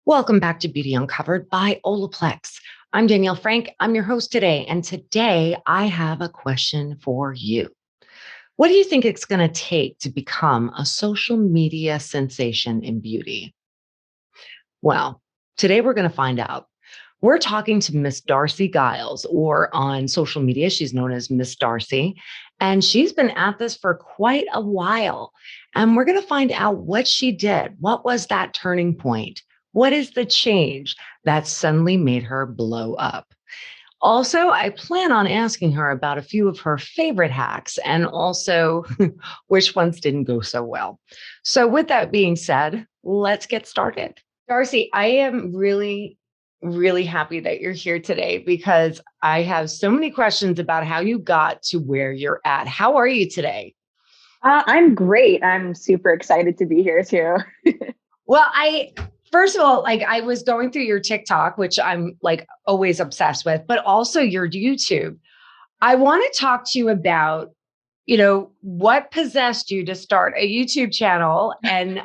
Welcome back to Beauty Uncovered by Olaplex. I'm Danielle Frank. I'm your host today. And today I have a question for you. What do you think it's going to take to become a social media sensation in beauty? Well, today we're going to find out. We're talking to Miss Darcei Giles, or on social media, she's known as Miss Darcei. And she's been at this for quite a while. And we're going to find out what she did. What was that turning point? What is the change that suddenly made her blow up? Also, I plan on asking her about a few of her favorite hacks and also which ones didn't go so well. So, with that being said, let's get started. Darcei, I am really happy that you're here today because I have so many questions about how you got to where you're at. How are you today? I'm great. I'm super excited to be here too. Well, first of all, like I was going through your TikTok, which I'm like always obsessed with, but also your YouTube. I want to talk to you about, what possessed you to start a YouTube channel and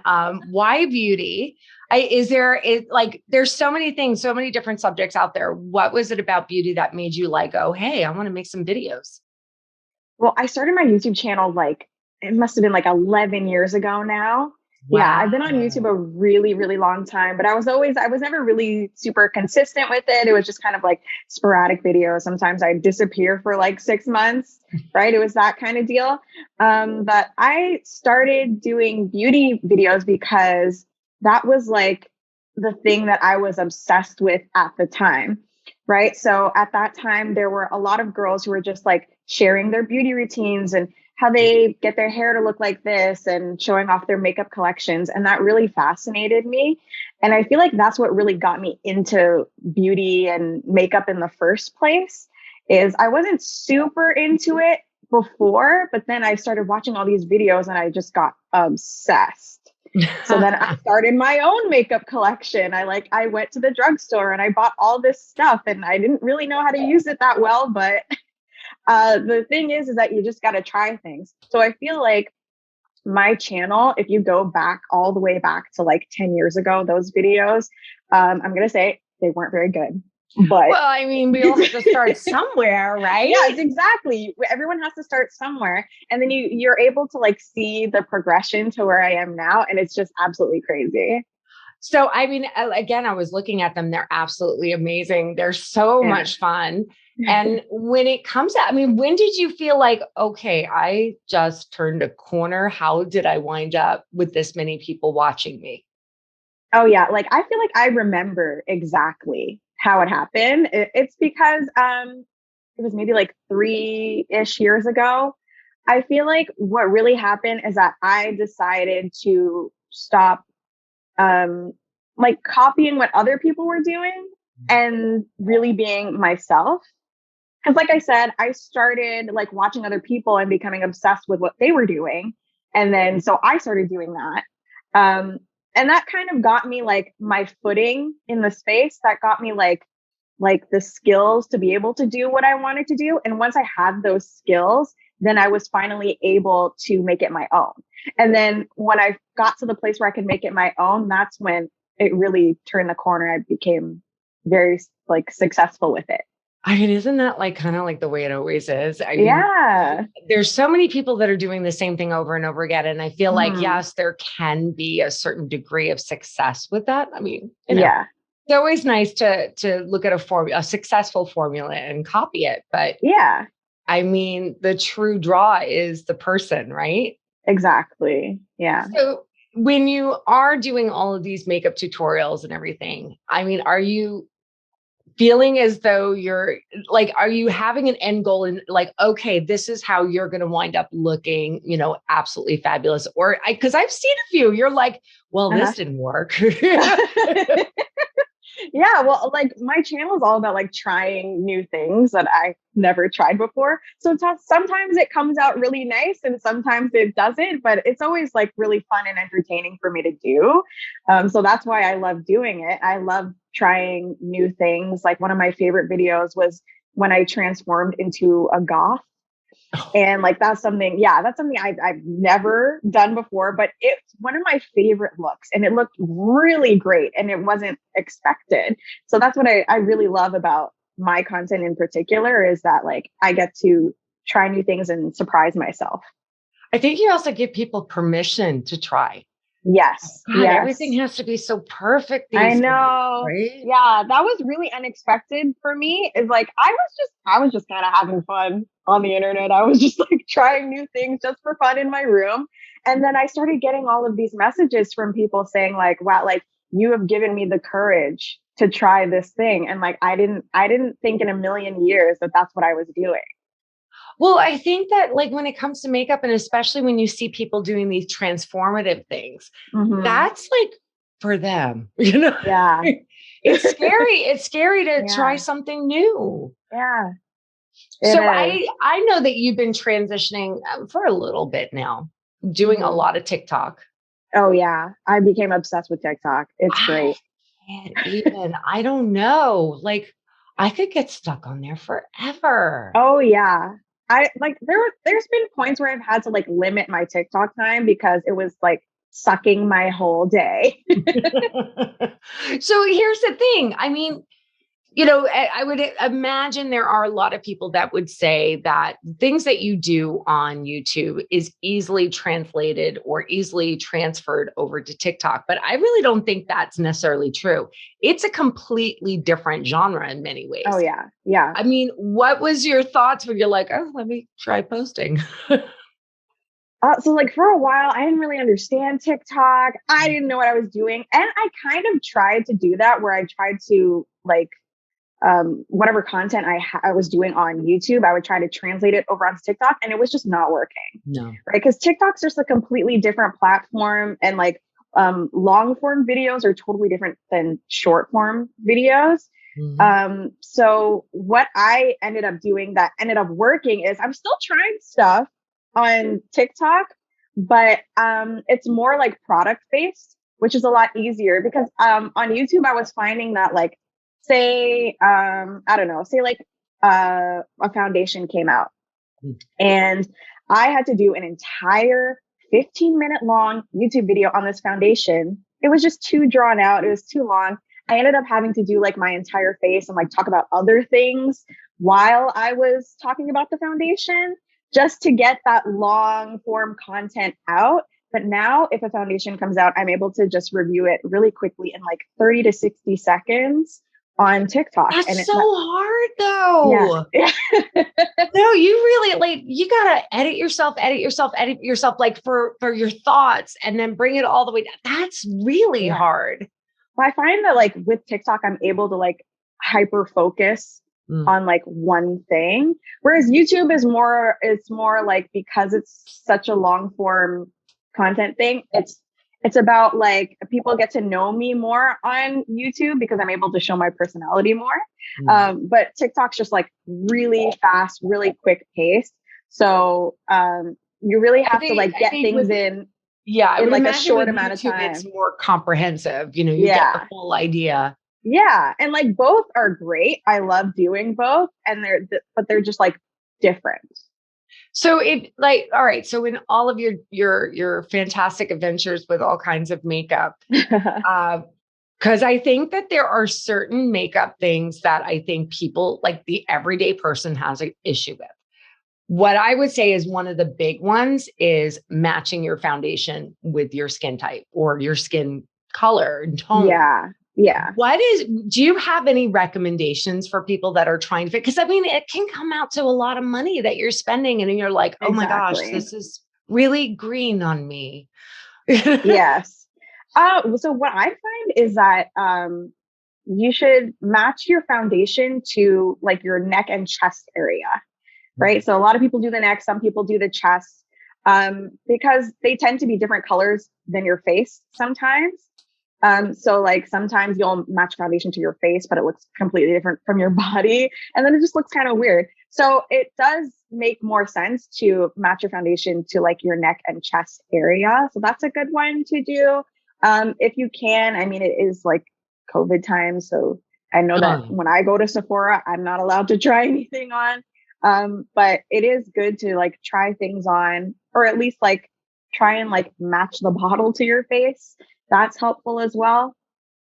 why beauty? There's so many things, so many different subjects out there. What was it about beauty that made you like, oh, hey, I want to make some videos? Well, I started my YouTube channel it must have been like 11 years ago now. Yeah, I've been on YouTube a Wow. really long time, but I was never really super consistent with it. It was just kind of like sporadic videos. Sometimes I'd disappear for like 6 months, right? It was that kind of deal. But I started doing beauty videos because that was like the thing that I was obsessed with at the time, right? So at that time, there were a lot of girls who were just like sharing their beauty routines and how they get their hair to look like this and showing off their makeup collections. And that really fascinated me. And I feel like that's what really got me into beauty and makeup in the first place. Is I wasn't super into it before, but then I started watching all these videos and I just got obsessed. So then I started my own makeup collection. I went to the drugstore and I bought all this stuff and I didn't really know how to use it that well, but the thing is that you just got to try things. So I feel like my channel, if you go back all the way back to like 10 years ago, those videos, I'm going to say they weren't very good, but Well, I mean, we all have to start somewhere, right? yes, exactly. Everyone has to start somewhere. And then you're able to like see the progression to where I am now. And it's just absolutely crazy. So, I mean, again, I was looking at them. They're absolutely amazing. They're so Yeah. much fun. And when it comes out, I mean, when did you feel like, okay, I just turned a corner? How did I wind up with this many people watching me? Oh yeah, like I feel like I remember exactly how it happened. It's because it was maybe like 3-ish years ago. I feel like what really happened is that I decided to stop um like copying what other people were doing and really being myself. Because like I said, I started like watching other people and becoming obsessed with what they were doing. And then so I started doing that. And that kind of got me like my footing in the space. That got me like the skills to be able to do what I wanted to do. And once I had those skills, then I was finally able to make it my own. And then when I got to the place where I could make it my own, that's when it really turned the corner. I became very like successful with it. I mean, isn't that like kind of like the way it always is? I mean, Yeah. there's so many people that are doing the same thing over and over again. And I feel like, Mhm. yes, there can be a certain degree of success with that. I mean, Yeah. it's always nice to look at a successful formula and copy it. But Yeah. I mean, the true draw is the person, right? Exactly. Yeah. So when you are doing all of these makeup tutorials and everything, I mean, are you feeling as though you're like, are you having an end goal and like, okay, this is how you're going to wind up looking, absolutely fabulous? Or because I've seen a few, you're like, well, Uh-huh. this didn't work. Yeah, well, like my channel is all about like trying new things that I never tried before. So sometimes it comes out really nice and sometimes it doesn't, but it's always like really fun and entertaining for me to do. So that's why I love doing it. I love trying new things. Like one of my favorite videos was when I transformed into a goth. And like, that's something I've never done before, but it's one of my favorite looks and it looked really great and it wasn't expected. So that's what I really love about my content in particular is that like I get to try new things and surprise myself. I think you also give people permission to try. Yes. God, everything Yes. has to be so perfect I these days, know. right? Yeah, that was really unexpected for me. Is like I was just kind of having fun on the internet. I was just like trying new things just for fun in my room. And then I started getting all of these messages from people saying like, wow, like you have given me the courage to try this thing. And like I didn't think in a million years that that's what I was doing. Well, I think that like when it comes to makeup, and especially when you see people doing these transformative things, Hmm. that's like for them, you know. Yeah. It's scary. It's scary to try Yeah. something new. Yeah. It So is. I know that you've been transitioning for a little bit now, doing a Hmm. lot of TikTok. Oh yeah. I became obsessed with TikTok. It's I great. can't even. I don't know. Like I could get stuck on there forever. Oh yeah. I like there's been points where I've had to like limit my TikTok time because it was like sucking my whole day. So here's the thing. I mean, you know, I would imagine there are a lot of people that would say that things that you do on YouTube is easily translated or easily transferred over to TikTok. But I really don't think that's necessarily true. It's a completely different genre in many Oh ways. yeah. Yeah. I mean, what was your thoughts when you're like, oh, let me try posting? So like for a while I didn't really understand TikTok. I didn't know what I was doing. And I kind of tried to do that where I tried to like whatever content I was doing on YouTube, I would try to translate it over onto TikTok, and it was just not working, No. right? Because TikTok's just a completely different platform, and like long form videos are totally different than short form videos. Mhm. So what I ended up doing that ended up working is I'm still trying stuff on TikTok, but it's more like product based, which is a lot easier because on YouTube I was finding that like say I don't know, say like a foundation came out Mm. and I had to do an entire 15-minute long YouTube video on this foundation. It was just too drawn out. It was too long. I ended up having to do like my entire face and like talk about other things while I was talking about the foundation just to get that long form content out. But now, if a foundation comes out, I'm able to just review it really quickly in like 30 to 60 seconds on TikTok. And That's it, so hard yeah. though. No, you really like you gotta edit yourself like for your thoughts and then bring it all the way down. That's really Yeah. hard. But I find that like with TikTok, I'm able to like hyper focus Mm. on like one thing. Whereas YouTube is more, it's more like because it's such a long form content thing, it's about like people get to know me more on YouTube because I'm able to show my personality more. Mm. But TikTok's just like really fast, really quick pace. So you really have to like I get think things with yeah, I in would like a imagine short with amount of YouTube it's time. more comprehensive. You know, you get the Yeah. full idea. Yeah, and like both are great. I love doing both, and but they're just like different. So if like, all right, so in all of your fantastic adventures with all kinds of makeup, uh, because I think that there are certain makeup things that I think people like the everyday person has an issue with. What I would say is one of the big ones is matching your foundation with your skin type or your skin color and tone. Yeah, yeah, Do you have any recommendations for people that are trying to fit? Because I mean, it can come out to a lot of money that you're spending, and then you're like, oh my gosh, exactly. this is really green on me. Yes. So what I find is that you should match your foundation to like your neck and chest area, right? So a lot of people do the neck, some people do the chest, because they tend to be different colors than your face sometimes. So like sometimes you'll match foundation to your face, but it looks completely different from your body. And then it just looks kind of weird. So it does make more sense to match your foundation to like your neck and chest area. So that's a good one to do. If you can, I mean, it is like COVID time. So I know that Huh. when I go to Sephora, I'm not allowed to try anything on. But it is good to like try things on, or at least like try and like match the bottle to your face. That's helpful as well.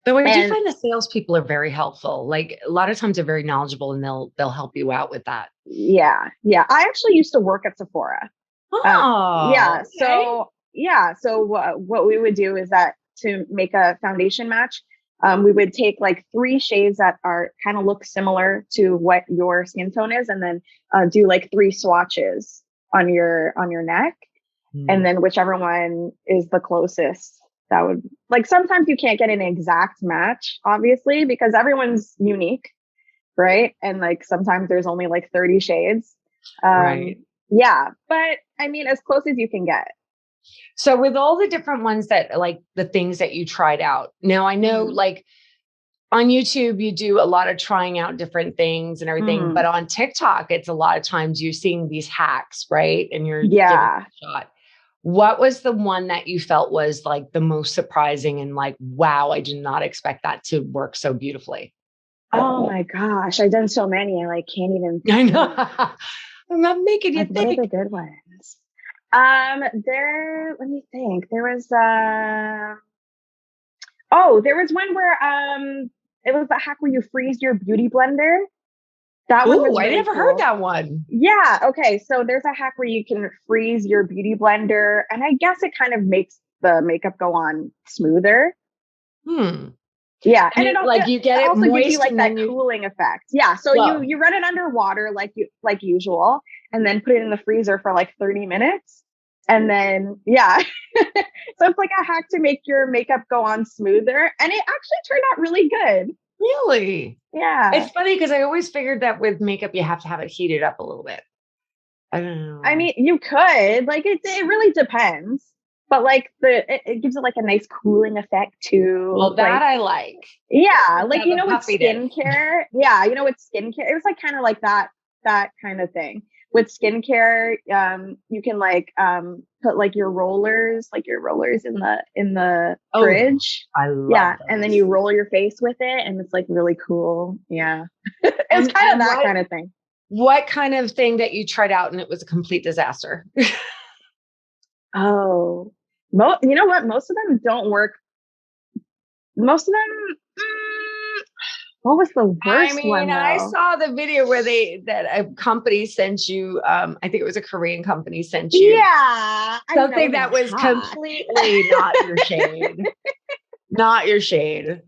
Though I do And find the salespeople are very helpful. Like a lot of times they're very knowledgeable and they'll help you out with that. yeah, yeah. I actually used to work at Sephora. Oh, Yeah. okay. So yeah. So what we would do is that to make a foundation match, we would take like three shades that are kind of look similar to what your skin tone is, and then do like three swatches on your neck, Hmm. and then whichever one is the closest. That would like sometimes you can't get an exact match, obviously, because everyone's unique, right? And like sometimes there's only like 30 shades. Right. Yeah, but I mean, as close as you can get. So with all the different ones that like the things that you tried out, now I know Mm-hmm. like on YouTube, you do a lot of trying out different things and everything, Mm-hmm. but on TikTok, it's a lot of times you're seeing these hacks, right? And you're giving it Yeah. a shot. What was the one that you felt was like the most surprising and like, wow, I did not expect that to work so beautifully? Oh my gosh, I've done so many. I like can't even I know. think. I'm not making you Like, what are think. the good ones? There. Let me think. There was oh, there was one where it was the hack where you freeze your beauty blender. That one Ooh, was I really never heard cool. that one. Yeah. Okay. So there's a hack where you can freeze your beauty blender, and I guess it kind of makes the makeup go on smoother. Hmm. Yeah, And and it it like you get it also gives you moist like and that then you cooling effect. Yeah, so flow. you run it under water like usual, and then put it in the freezer for like 30 minutes, and then yeah, so it's like a hack to make your makeup go on smoother, and it actually turned out really good. Really? Yeah, It's funny because I always figured that with makeup, you have to have it heated up a little bit. I don't I know. mean you could like it really depends, but like it gives it like a nice cooling effect too, Well, that like. I like. Yeah, Instead like of the with puffiness. skincare. Yeah, with skincare, it was like kind of like that kind of thing. With skincare, you can like put like your rollers in the Oh, fridge. I love Yeah, and then those. you roll your face with it, and it's like really cool. Yeah, it's kind of And that kind of thing. what kind of thing that you tried out and it was a complete disaster? Oh, you know what? Most of them don't work. Most of them. What was the I worst mean, one I though? saw the video where that a company sent you, I think it was a Korean company sent you Yeah, I mean that something wasn't that a was hack. completely not your shade. Not your shade.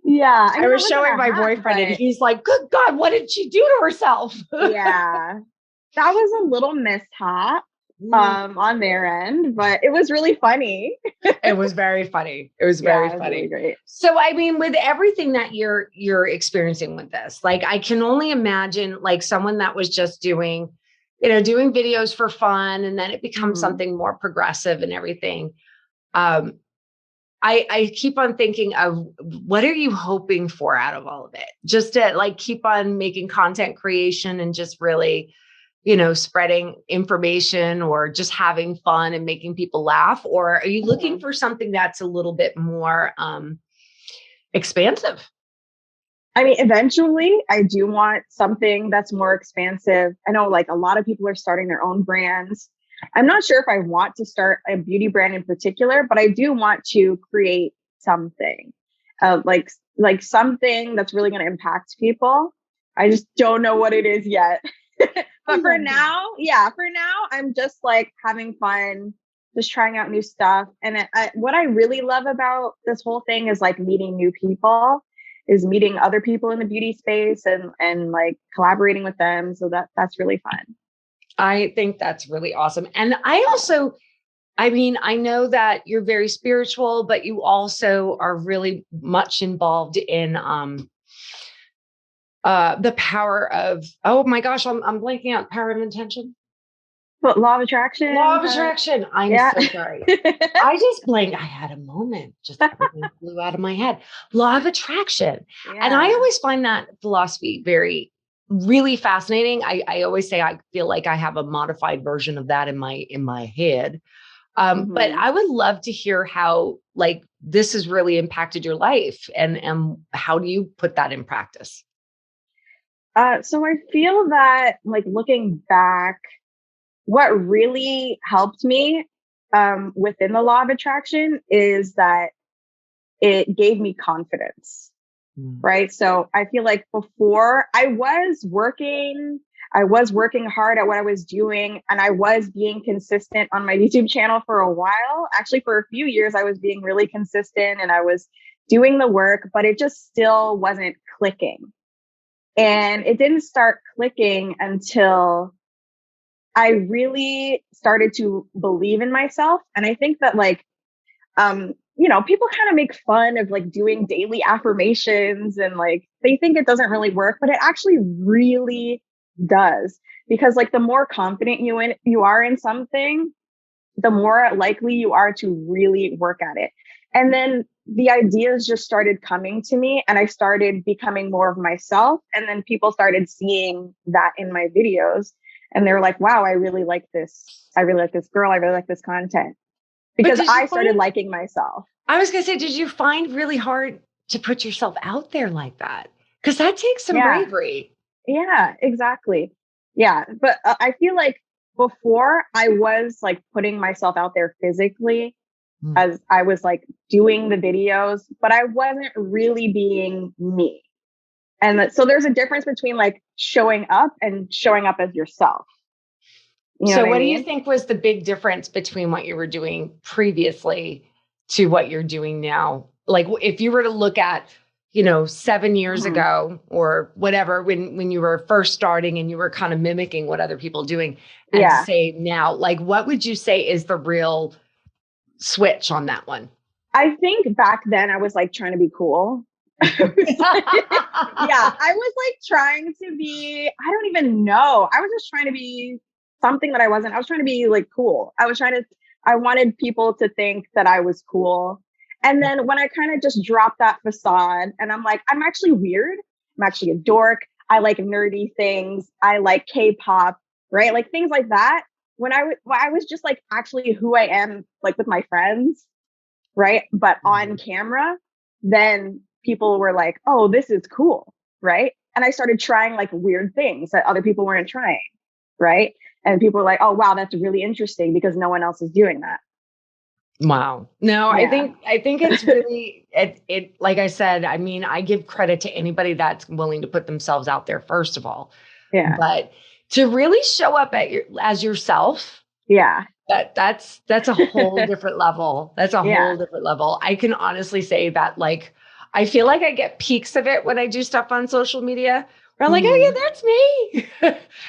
Yeah, I I mean that was wasn't showing a my hack, boyfriend and but he's like, good God, what did she do to herself? yeah, that was a little mishap Mm. on their end, but it was really funny. It was very funny. It was very Yeah, it was really funny. great. So I mean, with everything that you're experiencing with this, like I can only imagine like someone that was just doing, doing videos for fun and then it becomes Hmm. something more progressive and everything. Um, I keep on thinking of what are you hoping for out of all of it? Just to like keep on making content creation and just really, spreading information or just having fun and making people laugh? Or are you looking Hmm. for something that's a little bit more expansive? I mean, eventually, I do want something that's more expansive. I know, like, a lot of people are starting their own brands. I'm not sure if I want to start a beauty brand in particular, but I do want to create something, like something that's really going to impact people. I just don't know what it is yet. I But for love that. now, yeah, for now, I'm just like having fun, just trying out new stuff. And what I really love about this whole thing is like meeting new people, is meeting other people in the beauty space and like collaborating with them. So that's really fun. I think that's really awesome. And I also, I mean, I know that you're very spiritual, but you also are really much involved in the power of, oh my gosh, I'm blanking out, power of intention. But law of Law attraction, of attraction. I'm yeah. so sorry. I just blanked. I had a moment, just everything flew out of my head. Law of attraction. And I Yeah. always find that philosophy really fascinating. I always say I feel like I have a modified version of that in my head. But Hmm. I would love to hear how like this has really impacted your life and how do you put that in practice? So I feel that like looking back, what really helped me within the law of attraction is that it gave me confidence, Mm. right? So I feel like before I was working hard at what I was doing, and I was being consistent on my YouTube channel for a while. Actually, for a few years, I was being really consistent and I was doing the work, but it just still wasn't clicking. And it didn't start clicking until I really started to believe in myself. And I think that people kind of make fun of like doing daily affirmations and like they think it doesn't really work, but it actually really does. Because like the more confident you are in something, the more likely you are to really work at it. And then the ideas just started coming to me and I started becoming more of myself. And then people started seeing that in my videos and they were like, wow, I really like this. I really like this girl. I really like this content But because did you I started find, liking myself. I was going to say, did you find really hard to put yourself out there like that? Because that takes some Yeah. bravery. Yeah, exactly. Yeah. But I feel like before I was like putting myself out there physically Mm. as I was like doing the videos, but I wasn't really being me. And so there's a difference between like showing up and showing up as yourself. You know So, what I what do you mean? think was the big difference between what you were doing previously to what you're doing now? Like, if you were to look at, 7 years Mhm. ago or whatever, when you were first starting and you were kind of mimicking what other people doing, and to Yeah. say now, like, what would you say is the real switch on that one? I think back then I was like trying to be cool. I was yeah, I was like trying to be, I don't even know. I was just trying to be something that I wasn't. I was trying to be like cool. I wanted people to think that I was cool. And then when I kind of just dropped that facade and I'm like, I'm actually weird. I'm actually a dork. I like nerdy things. I like K-pop, right? Like things like that. When I was just like actually who I am, like with my friends, right? But on camera, then people were like, oh, this is cool, right? And I started trying like weird things that other people weren't trying, right? And people were like, oh, wow, that's really interesting because no one else is doing that. Wow. No, I Yeah. think I think it's really it like I said, I mean, I give credit to anybody that's willing to put themselves out there first of all. Yeah. But to really show up as yourself, Yeah. that's a whole different level. That's a whole Yeah. different level. I can honestly say that like I feel like I get peaks of it when I do stuff on social media where I'm like, oh Hmm. yeah, that's me.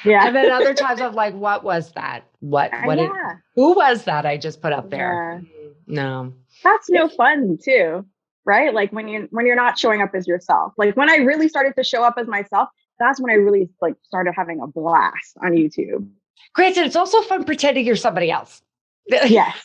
Yeah. And then other times I'm like, what was that? What did Yeah. who was that I just put up there? Yeah. No. That's no fun too, right? Like when you're not showing up as yourself. Like when I really started to show up as myself, that's when I really like started having a blast on YouTube. Granted, it's also fun pretending you're somebody else. Yes,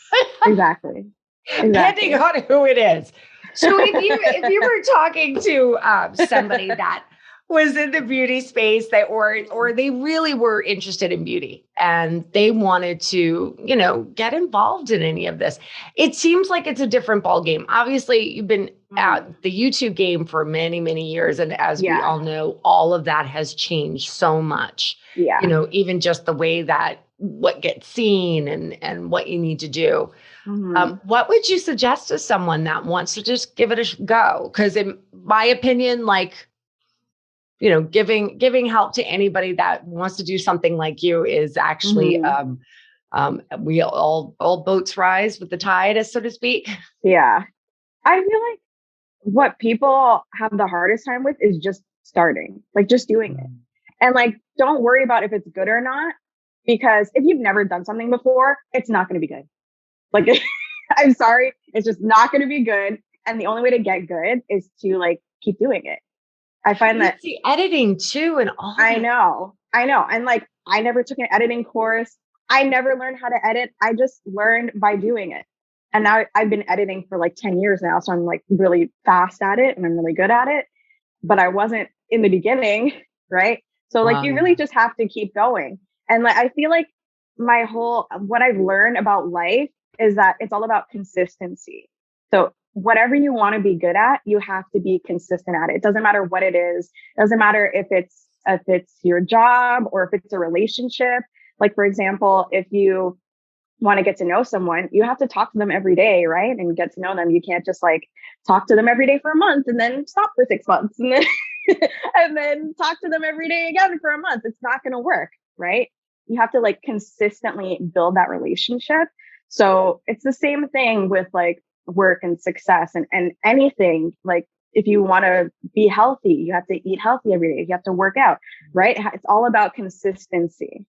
exactly. Depending Exactly. on who it is. So if you were talking to somebody that was in the beauty space that or they really were interested in beauty and they wanted to get involved in any of this, it seems like it's a different ball game. Obviously, you've been Mm. at the YouTube game for many many years, and as we Yeah. all know, all of that has changed so much. Yeah. Even just the way that what gets seen and what you need to do. Hmm. What would you suggest to someone that wants to just give it a go? Because in my opinion, like, giving help to anybody that wants to do something like you is actually, Hmm. we all boats rise with the tide, as so to speak. Yeah. I feel like what people have the hardest time with is just starting, like just doing it. And like, don't worry about if it's good or not, because if you've never done something before, it's not going to be good. Like, I'm sorry, it's just not going to be good. And the only way to get good is to like keep doing it. I find But that it's the editing too, and all I that. know, I know. And like, I never took an editing course. I never learned how to edit. I just learned by doing it. And now I've been editing for like 10 years now. So I'm like really fast at it and I'm really good at it. But I wasn't in the beginning, right? So like you Wow. really just have to keep going. And like I feel like what I've learned about life is that it's all about consistency. So whatever you want to be good at, you have to be consistent at it. It doesn't matter what it is. It doesn't matter if it's it's your job or if it's a relationship. Like, for example, if you want to get to know someone, you have to talk to them every day, right? And get to know them. You can't just like talk to them every day for a month and then stop for 6 months and then and then talk to them every day again for a month. It's not going to work, right? You have to like consistently build that relationship. So it's the same thing with like work and success and anything. Like if you want to be healthy, you have to eat healthy every day. You have to work out, right? It's all about consistency.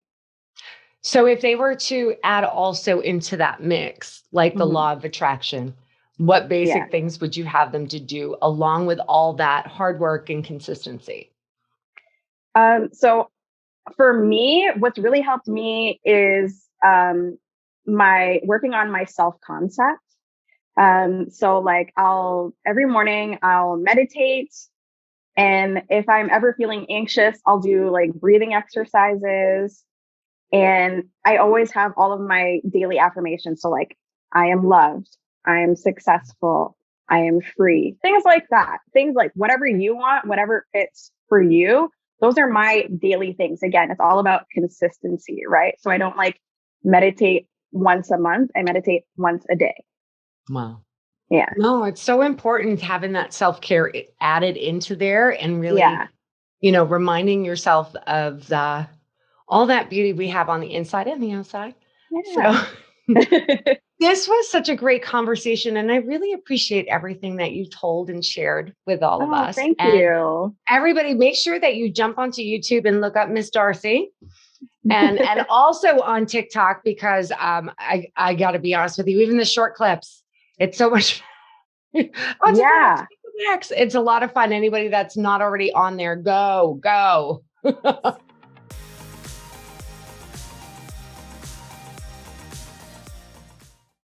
So if they were to add also into that mix, like the Mhm. law of attraction, what Yeah. basic things would you have them to do along with all that hard work and consistency? So for me, what's really helped me is my working on my self concept. So like I'll every morning I'll meditate, and if I'm ever feeling anxious, I'll do like breathing exercises. And I always have all of my daily affirmations. So like I am loved, I am successful, I am free. Things like that. Things like whatever you want, whatever fits for you. Those are my daily things. Again, it's all about consistency, right? So I don't like meditate once a month. I meditate once a day. Wow. Yeah. No, it's so important having that self-care added into there and really, Yeah. reminding yourself of all that beauty we have on the inside and the outside. So Yeah. this was such a great conversation, and I really appreciate everything that you told and shared with all of Oh, us. thank And you. everybody, make sure that you jump onto YouTube and look up Miss Darcey, and also on TikTok because I got to be honest with you, even the short clips, it's so much. On TikTok, Yeah. it's a lot of fun. Anybody that's not already on there, go.